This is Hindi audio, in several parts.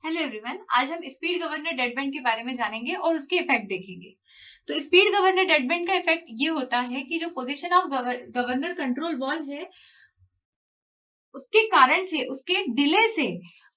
हेलो एवरीवन, आज हम स्पीड गवर्नर डेडबैंड के बारे में जानेंगे और उसके इफेक्ट देखेंगे। तो स्पीड गवर्नर डेडबैंड का इफेक्ट ये होता है कि जो position of governor control wall है उसके कारण से, उसके डिले से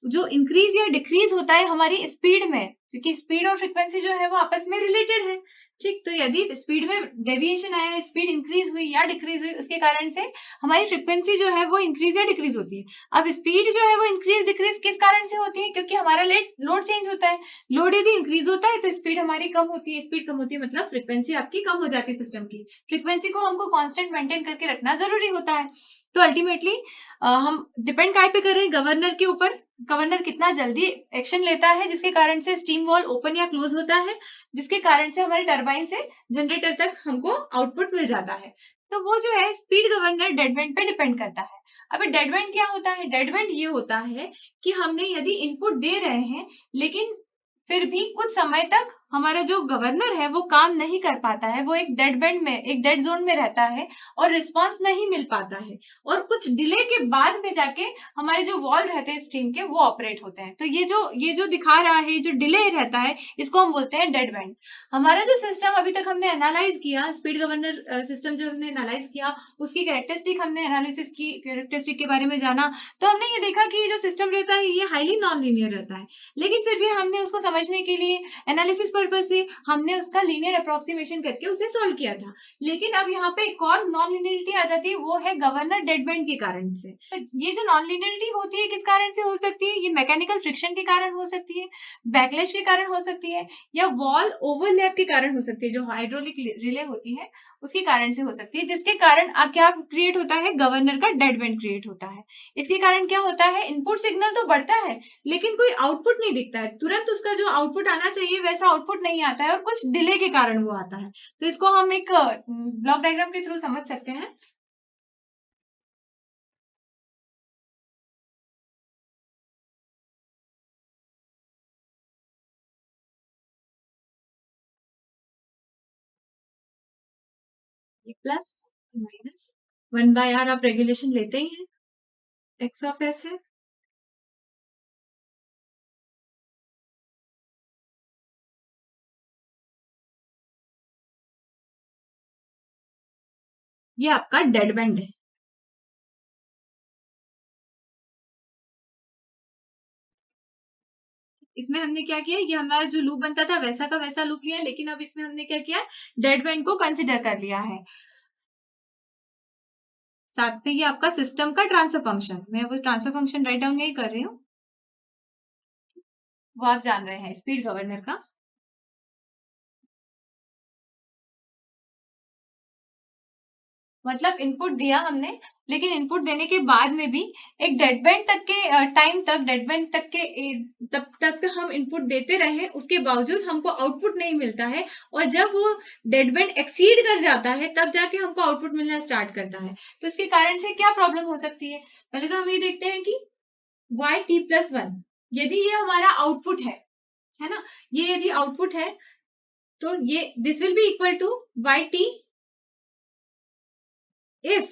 जो इंक्रीज या डिक्रीज होता है हमारी स्पीड में, क्योंकि स्पीड और फ्रीक्वेंसी जो है वो आपस में रिलेटेड है। ठीक, तो यदि स्पीड में डेविएशन आया, स्पीड इंक्रीज हुई या डिक्रीज हुई, उसके कारण से हमारी फ्रीक्वेंसी जो है वो इंक्रीज या डिक्रीज होती है। अब स्पीड जो है वो इंक्रीज डिक्रीज किस कारण से होती है? क्योंकि हमारा लोड चेंज होता है। लोड यदि इंक्रीज होता है तो स्पीड हमारी कम होती है। स्पीड कम होती है मतलब फ्रीक्वेंसी आपकी कम हो जाती है। सिस्टम की फ्रीक्वेंसी को हमको कांस्टेंट मेंटेन करके रखना जरूरी होता है। तो अल्टीमेटली हम डिपेंड काय पे कर रहे हैं? गवर्नर के ऊपर। गवर्नर कितना जल्दी एक्शन लेता है जिसके कारण से स्टीम वॉल ओपन या क्लोज होता है, जिसके कारण से हमारे टरबाइन से जनरेटर तक हमको आउटपुट मिल जाता है। तो वो जो है स्पीड गवर्नर डेडबैंड पे डिपेंड करता है। अभी डेडबैंड क्या होता है? डेडबैंड ये होता है कि हमने यदि इनपुट दे रहे हैं लेकिन फिर भी कुछ समय तक हमारा जो गवर्नर है वो काम नहीं कर पाता है, वो एक डेड बैंड में, एक डेड जोन में रहता है और रिस्पांस नहीं मिल पाता है, और कुछ डिले के बाद में जाके हमारे जो वॉल रहते हैं स्टीम के वो ऑपरेट होते हैं। तो ये जो दिखा रहा है, जो डिले रहता है, इसको हम बोलते हैं डेड बैंड। हमारा जो सिस्टम अभी तक हमने एनालाइज किया, स्पीड गवर्नर सिस्टम जो हमने एनालाइज किया, उसकी कैरेक्टरिस्टिक हमने एनालिसिस की, कैरेक्टरिस्टिक के बारे में जाना, तो हमने ये देखा कि ये जो सिस्टम रहता है ये हाईली नॉन लीनियर रहता है। लेकिन फिर भी हमने उसको समझने के लिए एनालिसिस पर्पज से हमने उसका लीनियर अप्रोक्सीमेशन करके उसे सॉल्व किया था। लेकिन अब यहाँ पे एक और नॉन लीनियरिटी आ जाती है, वो है गवर्नर डेडबैंड के कारण से। तो ये जो नॉन लीनियरिटी होती है किस कारण से हो सकती है? ये मैकेनिकल फ्रिक्शन के कारण हो सकती है, बैकलैश के कारण हो सकती है, या वॉल ओवरलैप के कारण हो सकती है। जो हाइड्रोलिक रिले होती है उसके कारण से हो सकती है, जिसके कारण क्या क्रिएट होता है? गवर्नर का डेडबैंड क्रिएट होता है। इसके कारण क्या होता है? इनपुट सिग्नल तो बढ़ता है लेकिन कोई आउटपुट नहीं दिखता है। तुरंत उसका जो आउटपुट आना चाहिए वैसा आउटपुट नहीं आता है और कुछ डिले के कारण वो आता है। तो इसको हम एक ब्लॉक डायग्राम के थ्रू समझ सकते हैं। प्लस माइनस 1/r आप रेगुलेशन लेते ही हैं, एक्स ऑफ एस है। ये आपका डेड बैंड है। इसमें हमने क्या किया? ये हमारा जो लूप बनता था वैसा का वैसा लूप लिया, लेकिन अब इसमें हमने क्या किया? डेड बैंड को कंसिडर कर लिया है। साथ में ये आपका सिस्टम का ट्रांसफर फंक्शन, मैं वो ट्रांसफर फंक्शन राइट डाउन नहीं कर रही हूँ, वो आप जान रहे हैं स्पीड गवर्नर का। मतलब इनपुट दिया हमने, लेकिन इनपुट देने के बाद में भी एक डेड बैंड तक के टाइम तक, डेड बैंड तक के तब तक हम इनपुट देते रहे, उसके बावजूद हमको आउटपुट नहीं मिलता है। और जब वो डेड बैंड एक्सीड कर जाता है तब जाके हमको आउटपुट मिलना स्टार्ट करता है। तो इसके कारण से क्या प्रॉब्लम हो सकती है? पहले तो हम ये देखते हैं कि y t+1, यदि ये हमारा आउटपुट है ना, ये यदि आउटपुट है तो ये this will be equal to y t if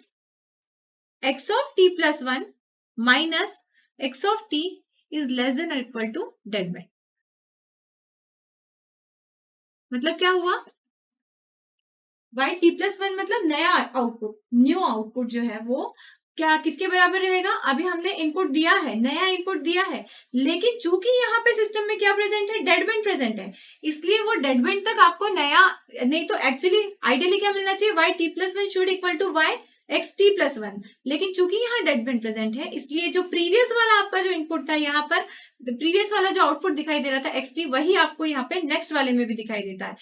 x of t+1 minus x of t is less than or equal to dead band. मतलब क्या हुआ? y t+1 मतलब नया आउटपुट, न्यू आउटपुट जो है वो क्या किसके बराबर रहेगा? अभी हमने इनपुट दिया है, नया इनपुट दिया है, लेकिन चूंकि यहाँ पे सिस्टम में क्या प्रेजेंट है? डेड बैंड प्रेजेंट है, इसलिए वो डेड बैंड तक आपको नया नहीं तो एक्चुअली आइडियली क्या मिलना चाहिए? y t+1 should equal to y x t+1, लेकिन चूंकि यहाँ डेड बैंड प्रेजेंट है इसलिए जो प्रीवियस वाला आपका जो इनपुट था, यहाँ पर प्रीवियस वाला जो आउटपुट दिखाई दे रहा था xt, वही आपको यहाँ पे नेक्स्ट वाले में भी दिखाई देता है।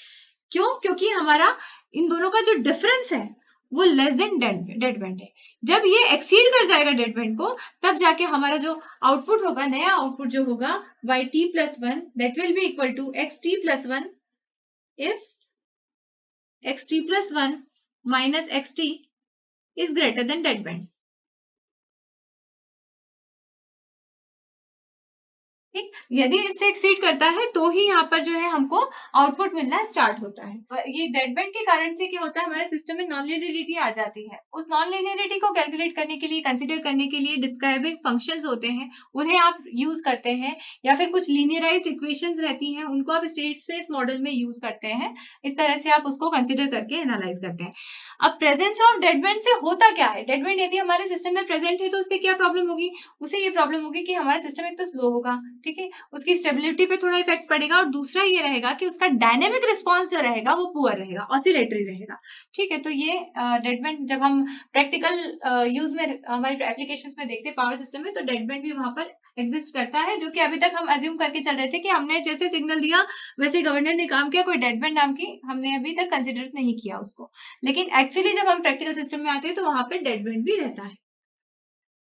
क्यों? क्योंकि हमारा इन दोनों का जो डिफरेंस है वो लेस देन डेड बैंड है। जब ये एक्सीड कर जाएगा डेड बैंड को, तब जाके हमारा जो आउटपुट होगा, नया आउटपुट जो होगा y t+1 that will be equal to xt+1 if xt+1 minus xt is greater than dead band. ठीक, यदि इससे एक्सीड करता है तो ही यहाँ पर जो है हमको आउटपुट मिलना स्टार्ट होता है। और ये डेड बैंड के कारण से क्या होता है, हमारे सिस्टम में नॉन लीनियरिटी आ जाती है। उस नॉन लीनियरिटी को कैलकुलेट करने के लिए, कंसीडर करने के लिए डिस्क्राइबिंग फंक्शंस होते हैं, उन्हें आप यूज करते हैं, या फिर कुछ लीनियराइज्ड इक्वेशंस रहती हैं, उनको आप स्टेट स्पेस मॉडल में यूज करते हैं। इस तरह से आप उसको कंसिडर करके एनालाइज करते हैं। अब प्रेजेंस ऑफ डेड बैंड से होता क्या है, डेड बैंड यदि हमारे सिस्टम में प्रेजेंट है तो उससे क्या प्रॉब्लम होगी, उसे ये प्रॉब्लम होगी कि हमारा सिस्टम एक तो स्लो होगा, ठीक है, उसकी स्टेबिलिटी पे थोड़ा इफेक्ट पड़ेगा, और दूसरा ये रहेगा कि उसका डायनेमिक रिस्पॉन्स जो रहेगा वो पुअर रहेगा, ऑसिलेटरी रहेगा। ठीक है, तो ये डेड बैंड जब हम प्रैक्टिकल यूज में हमारे एप्लीकेशंस में देखते हैं पावर सिस्टम में, तो डेड बैंड भी वहां पर एग्जिस्ट करता है, जो कि अभी तक हम अज्यूम करके चल रहे थे कि हमने जैसे सिग्नल दिया वैसे गवर्नर ने काम किया, कोई डेड बैंड नाम की हमने अभी तक कंसिडर नहीं किया उसको। लेकिन एक्चुअली जब हम प्रैक्टिकल सिस्टम में आते हैं तो वहां पे डेड बैंड भी रहता है।